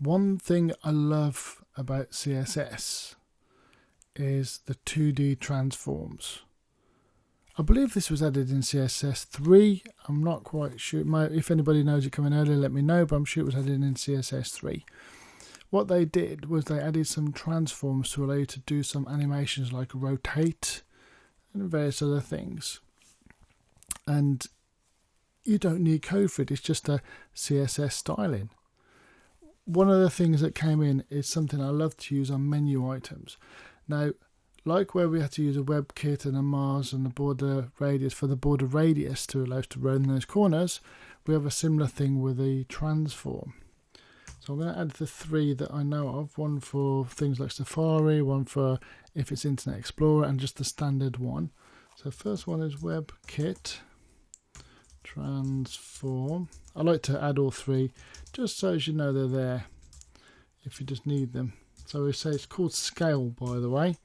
One thing I love about CSS is the 2D transforms. I believe this was added in CSS 3. I'm not quite sure. If anybody knows it coming earlier, let me know, but I'm sure it was added in CSS 3. What they did was they added some transforms to allow you to do some animations like rotate and various other things. And you don't need code for it, it's just a CSS styling. One of the things that came in is something I love to use on menu items. Now, like where we had to use a WebKit and a Mars and the border radius for the border radius to allow us to run those corners, we have a similar thing with the transform. So I'm going to add the 3 that I know of, one for things like Safari, one for if it's Internet Explorer, and just the standard one. So first one is WebKit transform. I like to add all 3 just so as you know they're there if you just need them. So we say it's called scale, by the way.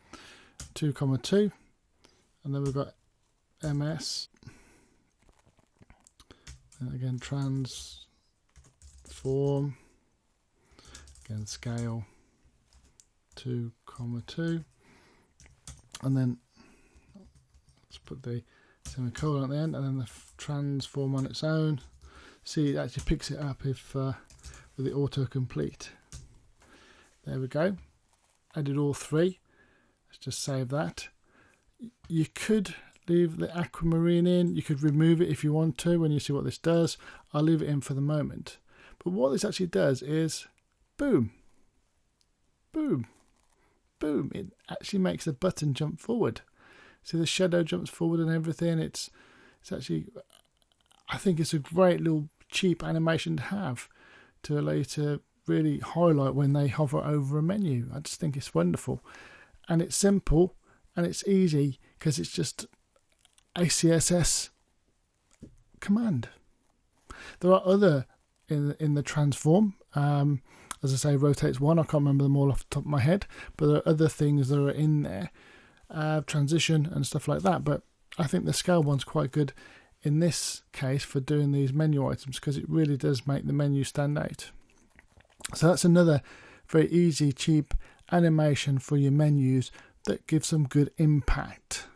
2,2, and then we've got MS, and again transform, again scale 2,2, and then let's put the semicolon at the end, and then the transform on its own. See, it actually picks it up if with the autocomplete. There we go. Added all 3. Let's just save that. You could leave the aquamarine in. You could remove it if you want to when you see what this does. I'll leave it in for the moment. But what this actually does is boom, boom, boom. It actually makes the button jump forward. See, the shadow jumps forward and everything. It's actually, I think it's a great little cheap animation to have to allow you to really highlight when they hover over a menu. I just think it's wonderful. And it's simple and it's easy because it's just a CSS command. There are other in the transform. As I say, rotates 1. I can't remember them all off the top of my head, but there are other things that are in there, transition and stuff like that. But I think the scale one's quite good in this case for doing these menu items because it really does make the menu stand out. So that's another very easy, cheap animation for your menus that gives some good impact.